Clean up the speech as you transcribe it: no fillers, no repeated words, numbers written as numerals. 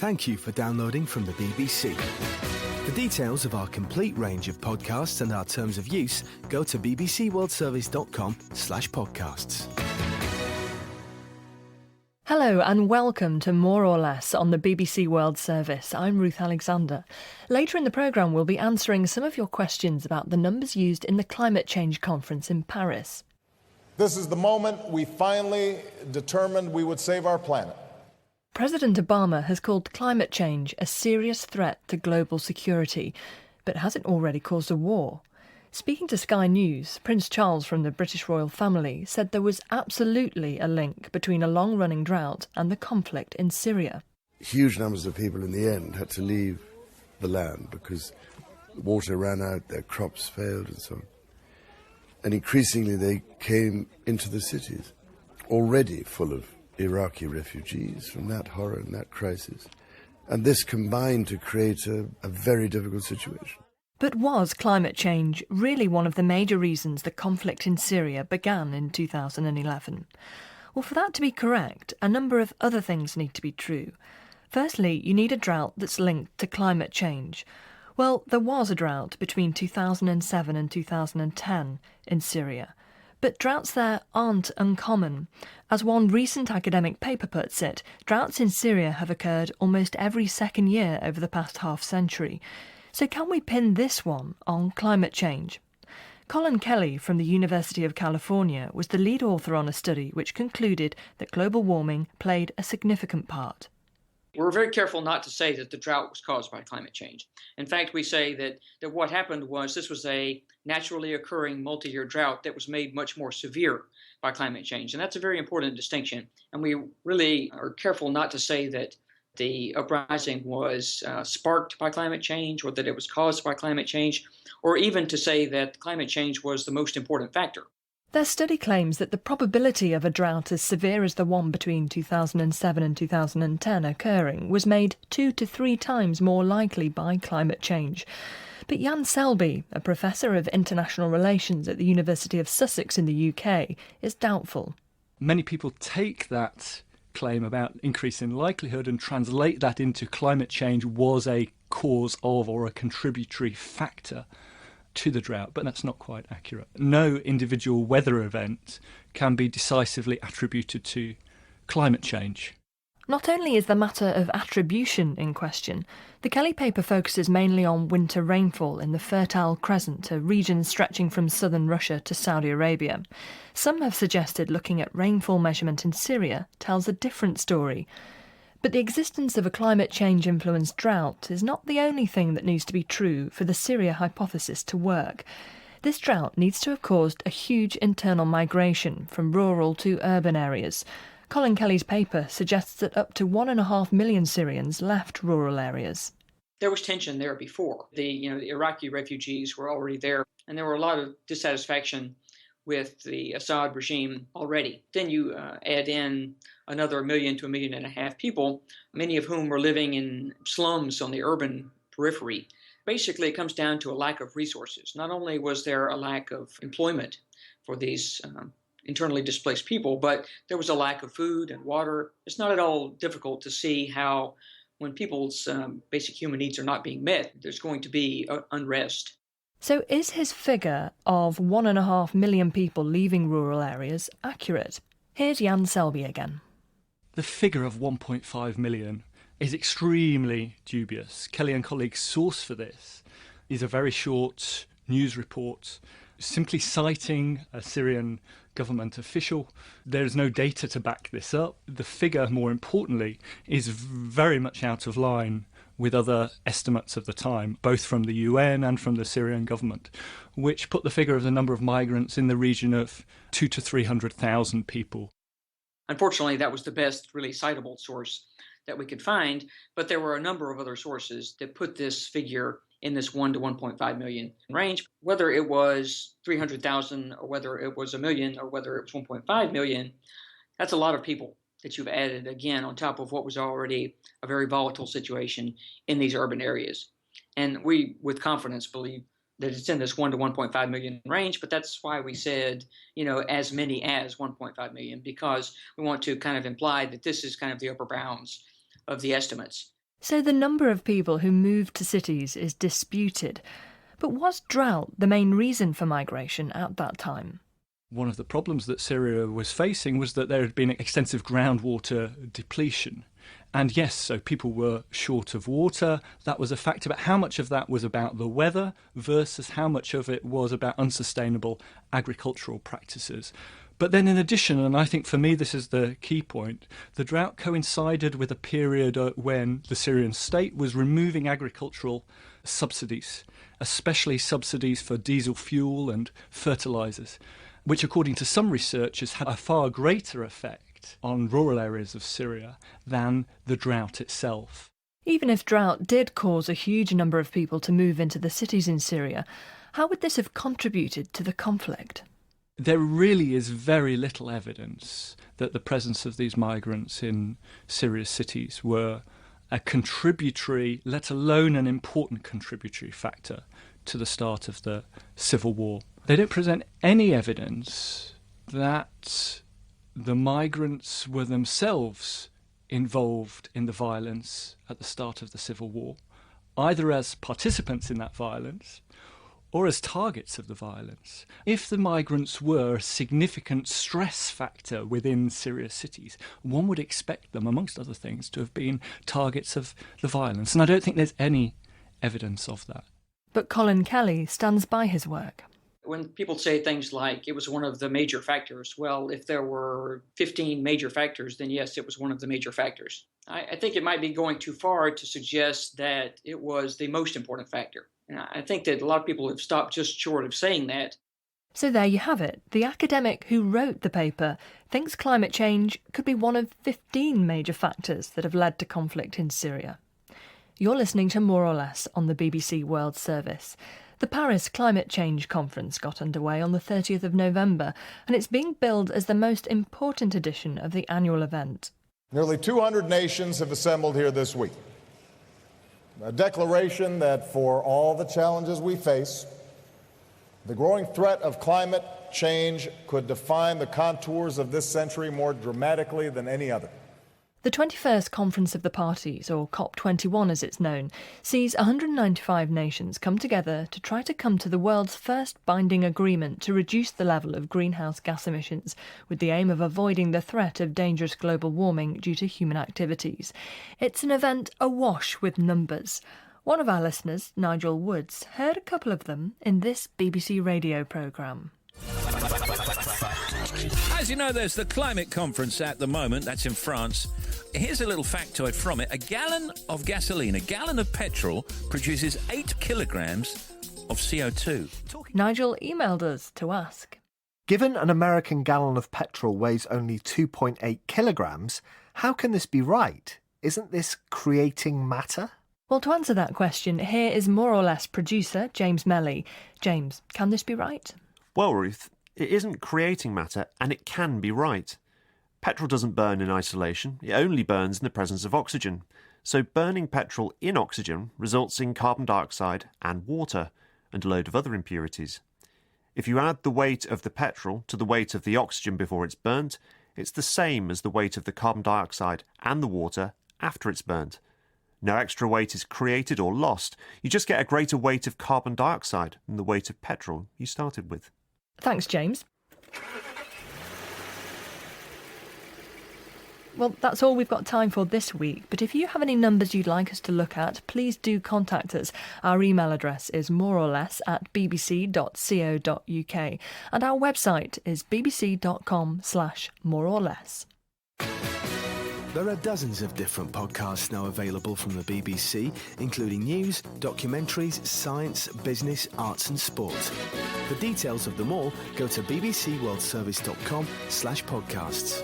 Thank you for downloading from the BBC. For details of our complete range of podcasts and our terms of use, go to bbcworldservice.com/podcasts. Hello and welcome to More or Less on the BBC World Service. I'm Ruth Alexander. Later in the programme we'll be answering some of your questions about the numbers used in the climate change conference in Paris. This is the moment we finally determined we would save our planet. President Obama has called climate change a serious threat to global security, but has it already caused a war? Speaking to Sky News, Prince Charles from the British royal family said there was absolutely a link between a long-running drought and the conflict in Syria. Huge numbers of people in the end had to leave the land because water ran out, their crops failed and so on. And increasingly they came into the cities, already full of Iraqi refugees from that horror and that crisis. And this combined to create a very difficult situation. But was climate change really one of the major reasons the conflict in Syria began in 2011? Well, for that to be correct, a number of other things need to be true. Firstly, you need a drought that's linked to climate change. Well, there was a drought between 2007 and 2010 in Syria. But droughts there aren't uncommon. As one recent academic paper puts it, droughts in Syria have occurred almost every second year over the past half-century. So can we pin this one on climate change? Colin Kelly from the University of California was the lead author on a study which concluded that global warming played a significant part. We're very careful not to say that the drought was caused by climate change. In fact, we say that what happened was this was a naturally occurring multi-year drought that was made much more severe by climate change. And that's a very important distinction. And we really are careful not to say that the uprising was sparked by climate change or that it was caused by climate change, or even to say that climate change was the most important factor. Their study claims that the probability of a drought as severe as the one between 2007 and 2010 occurring was made 2 to 3 times more likely by climate change. But Jan Selby, a professor of international relations at the University of Sussex in the UK, is doubtful. Many people take that claim about increase in likelihood and translate that into climate change was a cause of or a contributory factor to the drought, but that's not quite accurate. No individual weather event can be decisively attributed to climate change. Not only is the matter of attribution in question, the Kelly paper focuses mainly on winter rainfall in the Fertile Crescent, a region stretching from southern Russia to Saudi Arabia. Some have suggested looking at rainfall measurement in Syria tells a different story. But the existence of a climate change-influenced drought is not the only thing that needs to be true for the Syria hypothesis to work. This drought needs to have caused a huge internal migration from rural to urban areas. Colin Kelly's paper suggests that up to 1.5 million Syrians left rural areas. There was tension there before. The Iraqi refugees were already there, and there were a lot of dissatisfaction with the Assad regime already. Then you add in another 1 million to 1.5 million people, many of whom were living in slums on the urban periphery. Basically, it comes down to a lack of resources. Not only was there a lack of employment for these internally displaced people, but there was a lack of food and water. It's not at all difficult to see how when people's basic human needs are not being met, there's going to be unrest. So is his figure of 1.5 million people leaving rural areas accurate? Here's Jan Selby again. The figure of 1.5 million is extremely dubious. Kelly and colleagues' source for this is a very short news report simply citing a Syrian government official. There is no data to back this up. The figure, more importantly, is very much out of line with other estimates of the time, both from the UN and from the Syrian government, which put the figure of the number of migrants in the region of 200,000 to 300,000 people. Unfortunately, that was the best really citable source that we could find, but there were a number of other sources that put this figure in this 1 to 1.5 million range. Whether it was 300,000 or whether it was 1 million or whether it was 1.5 million, that's a lot of people that you've added again on top of what was already a very volatile situation in these urban areas. And we, with confidence, believe that it's in this 1 to 1.5 million range, but that's why we said, as many as 1.5 million, because we want to kind of imply that this is kind of the upper bounds of the estimates. So the number of people who moved to cities is disputed. But was drought the main reason for migration at that time? One of the problems that Syria was facing was that there had been extensive groundwater depletion. And yes, so people were short of water. That was a factor, but how much of that was about the weather versus how much of it was about unsustainable agricultural practices? But then in addition, and I think for me this is the key point, the drought coincided with a period when the Syrian state was removing agricultural subsidies, especially subsidies for diesel fuel and fertilisers, which according to some researchers had a far greater effect on rural areas of Syria than the drought itself. Even if drought did cause a huge number of people to move into the cities in Syria, how would this have contributed to the conflict? There really is very little evidence that the presence of these migrants in Syria's cities were a contributory, let alone an important contributory factor to the start of the civil war. They don't present any evidence that the migrants were themselves involved in the violence at the start of the civil war, either as participants in that violence or as targets of the violence. If the migrants were a significant stress factor within Syria's cities, one would expect them, amongst other things, to have been targets of the violence. And I don't think there's any evidence of that. But Colin Kelly stands by his work. When people say things like it was one of the major factors, well, if there were 15 major factors, then yes, it was one of the major factors. I think it might be going too far to suggest that it was the most important factor. And I think that a lot of people have stopped just short of saying that. So there you have it. The academic who wrote the paper thinks climate change could be one of 15 major factors that have led to conflict in Syria. You're listening to More or Less on the BBC World Service. The Paris Climate Change Conference got underway on the 30th of November, and it's being billed as the most important edition of the annual event. Nearly 200 nations have assembled here this week. A declaration that for all the challenges we face, the growing threat of climate change could define the contours of this century more dramatically than any other. The 21st Conference of the Parties, or COP21 as it's known, sees 195 nations come together to try to come to the world's first binding agreement to reduce the level of greenhouse gas emissions, with the aim of avoiding the threat of dangerous global warming due to human activities. It's an event awash with numbers. One of our listeners, Nigel Woods, heard a couple of them in this BBC radio programme. As you know, there's the climate conference at the moment. That's in France. Here's a little factoid from it. A gallon of gasoline, a gallon of petrol, produces 8 kilograms of CO2. Nigel emailed us to ask. Given an American gallon of petrol weighs only 2.8 kilograms, how can this be right? Isn't this creating matter? Well, to answer that question, here is More or Less producer James Melly. James, can this be right? Well, Ruth, it isn't creating matter, and it can be right. Petrol doesn't burn in isolation, it only burns in the presence of oxygen. So burning petrol in oxygen results in carbon dioxide and water, and a load of other impurities. If you add the weight of the petrol to the weight of the oxygen before it's burnt, it's the same as the weight of the carbon dioxide and the water after it's burnt. No extra weight is created or lost, you just get a greater weight of carbon dioxide than the weight of petrol you started with. Thanks, James. Well, that's all we've got time for this week, but if you have any numbers you'd like us to look at, please do contact us. Our email address is moreorless@bbc.co.uk and our website is bbc.com/moreorless. There are dozens of different podcasts now available from the BBC, including news, documentaries, science, business, arts and sport. For details of them all, go to bbcworldservice.com/podcasts.